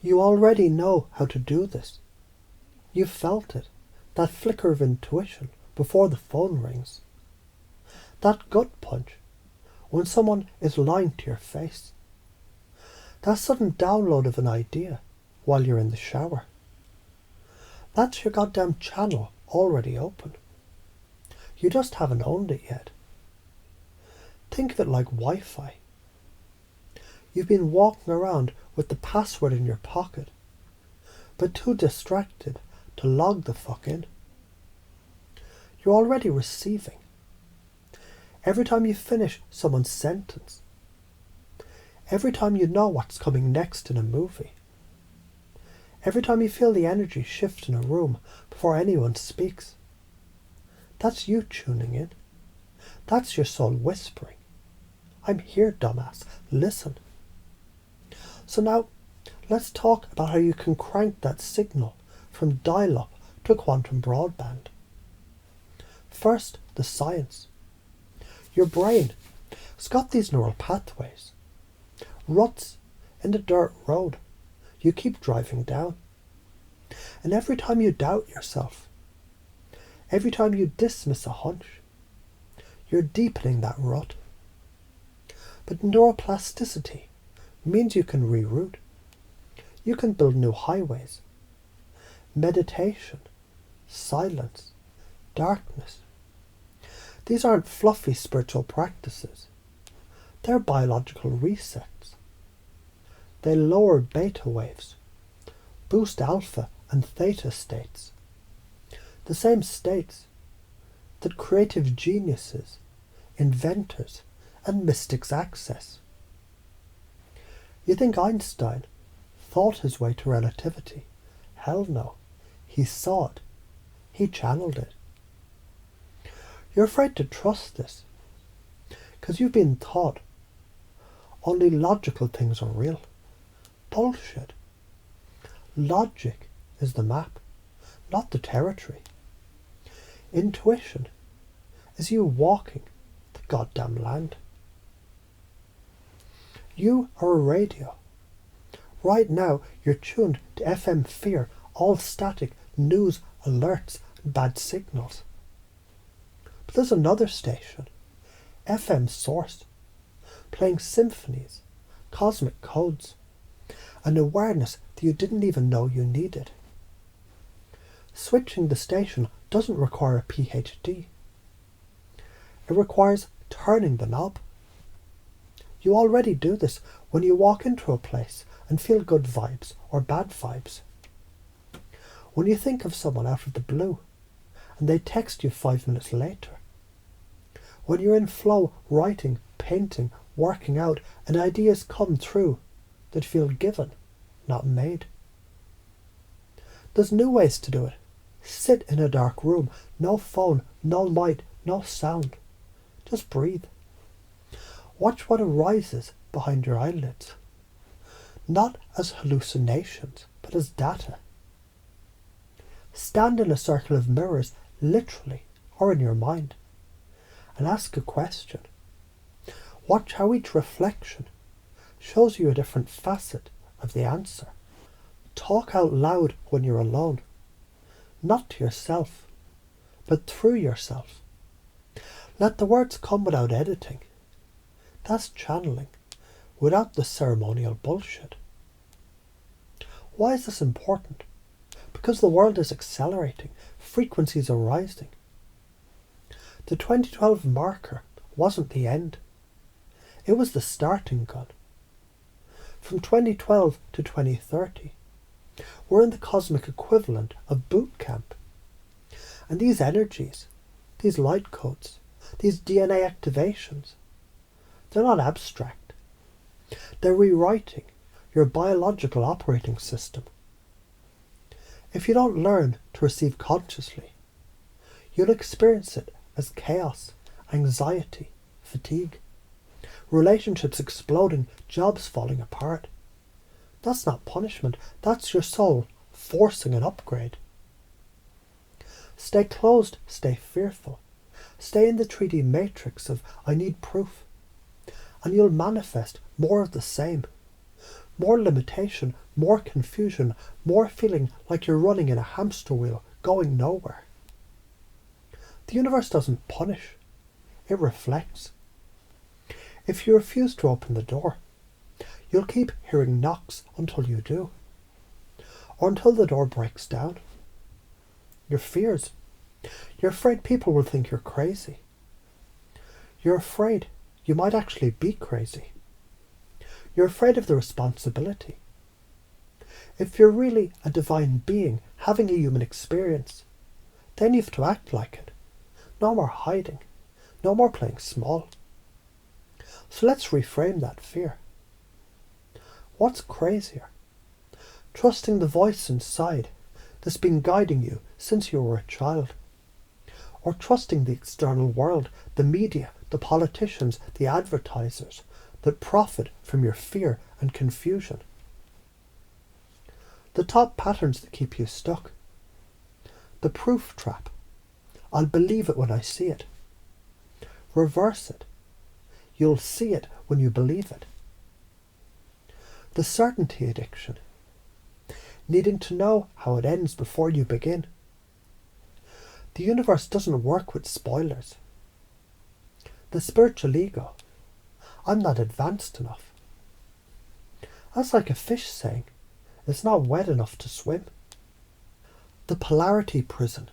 You already know how to do this. You've felt it, that flicker of intuition before the phone rings. That gut punch when someone is lying to your face. That sudden download of an idea while you're in the shower. That's your goddamn channel already open. You just haven't owned it yet. Think of it like Wi-Fi. You've been walking around with the password in your pocket, but too distracted to log the fuck in. You're already receiving. Every time you finish someone's sentence. Every time you know what's coming next in a movie. Every time you feel the energy shift in a room before anyone speaks. That's you tuning in. That's your soul whispering. I'm here, dumbass. Listen. So now, let's talk about how you can crank that signal from dial-up to quantum broadband. First, the science. Your brain has got these neural pathways. Ruts in the dirt road you keep driving down. And every time you doubt yourself, every time you dismiss a hunch, you're deepening that rut. But neuroplasticity means you can reroute. You can build new highways. Meditation, silence, darkness. These aren't fluffy spiritual practices. They're biological resets. They lower beta waves, boost alpha and theta states. The same states that creative geniuses, inventors, and mystics access. You think Einstein thought his way to relativity? Hell no. He saw it. He channeled it. You're afraid to trust this because you've been taught only logical things are real. Bullshit. Logic is the map, not the territory. Intuition is you walking the goddamn land. You are a radio. Right now you're tuned to FM fear, all static, news, alerts, and bad signals. But there's another station, FM source, playing symphonies, cosmic codes, an awareness that you didn't even know you needed. Switching the station doesn't require a PhD. It requires turning the knob. You already do this when you walk into a place and feel good vibes or bad vibes. When you think of someone out of the blue and they text you 5 minutes later. When you're in flow writing, painting, working out, and ideas come through that feel given, not made. There's new ways to do it. Sit in a dark room, no phone, no light, no sound. Just breathe. Watch what arises behind your eyelids. Not as hallucinations, but as data. Stand in a circle of mirrors, literally, or in your mind, and ask a question. Watch how each reflection shows you a different facet of the answer. Talk out loud when you're alone, not to yourself, but through yourself. Let the words come without editing. That's channeling, without the ceremonial bullshit. Why is this important? Because the world is accelerating, frequencies are rising. The 2012 marker wasn't the end. It was the starting gun. From 2012 to 2030, we're in the cosmic equivalent of boot camp. And these energies, these light codes, these DNA activations, they're not abstract. They're rewriting your biological operating system. If you don't learn to receive consciously, you'll experience it as chaos, anxiety, fatigue, relationships exploding, jobs falling apart. That's not punishment, that's your soul forcing an upgrade. Stay closed, stay fearful. Stay in the 3D matrix of I need proof. And you'll manifest more of the same. more limitation, more confusion, more feeling like you're running in a hamster wheel, going nowhere. The universe doesn't punish, it reflects. If you refuse to open the door, you'll keep hearing knocks until you do, or until the door breaks down. Your fears. You're afraid people will think you're crazy. You're afraid you might actually be crazy. You're afraid of the responsibility. If you're really a divine being having a human experience, then you have to act like it. No more hiding. No more playing small. So let's reframe that fear. What's crazier? Trusting the voice inside that's been guiding you since you were a child? Or trusting the external world, the media, the politicians, the advertisers that profit from your fear and confusion? The top patterns that keep you stuck. The proof trap. I'll believe it when I see it. Reverse it. You'll see it when you believe it. The certainty addiction. Needing to know how it ends before you begin. The universe doesn't work with spoilers. The spiritual ego. I'm not advanced enough. That's like a fish saying, it's not wet enough to swim. The polarity prison.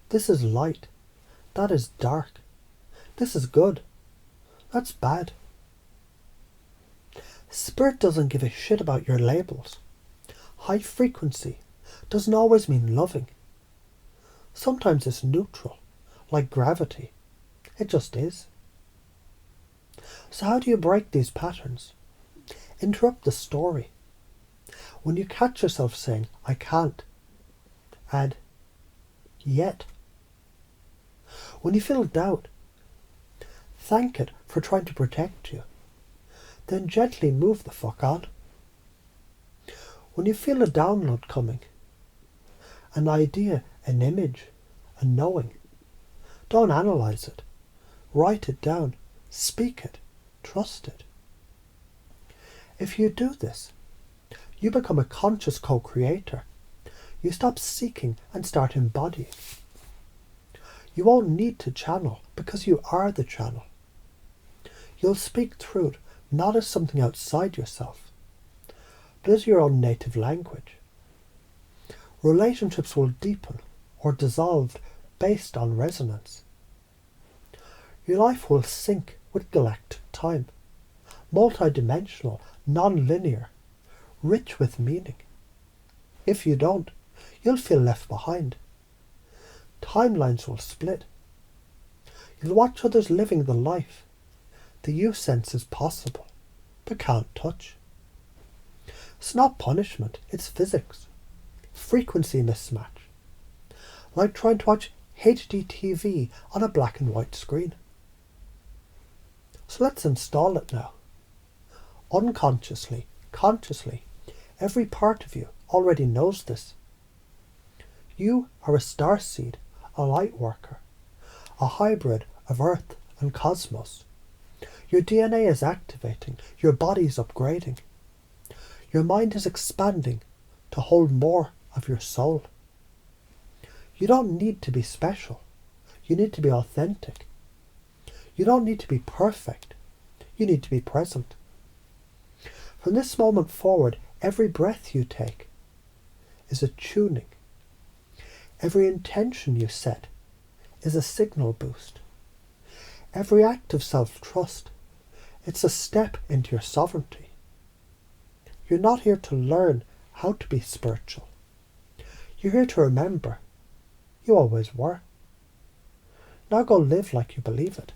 This is light. That is dark. This is good. That's bad. Spirit doesn't give a shit about your labels. High frequency doesn't always mean loving. Sometimes it's neutral, like gravity. It just is. So how do you break these patterns? Interrupt the story. When you catch yourself saying, I can't, add, yet. When you feel doubt, thank it for trying to protect you. Then gently move the fuck on. When you feel a download coming, an idea, an image, a knowing, don't analyze it. Write it down. Speak it. Trust it. If you do this, you become a conscious co-creator. You stop seeking and start embodying. You won't need to channel because you are the channel. You'll speak through it not as something outside yourself, but as your own native language. Relationships will deepen or dissolve based on resonance. Your life will sync with galactic time, multidimensional, non-linear, rich with meaning. If you don't, you'll feel left behind. Timelines will split. You'll watch others living the life that you sense is possible, but can't touch. It's not punishment, it's physics. Frequency mismatch. Like trying to watch HD TV on a black and white screen. So let's install it now. Unconsciously, consciously, every part of you already knows this. You are a starseed, a light worker, a hybrid of Earth and cosmos. Your DNA is activating, your body is upgrading. Your mind is expanding to hold more of your soul. You don't need to be special. You need to be authentic. You don't need to be perfect. You need to be present. From this moment forward, every breath you take is a tuning. Every intention you set is a signal boost. Every act of self-trust, it's a step into your sovereignty. You're not here to learn how to be spiritual. You're here to remember you always were. Now go live like you believe it.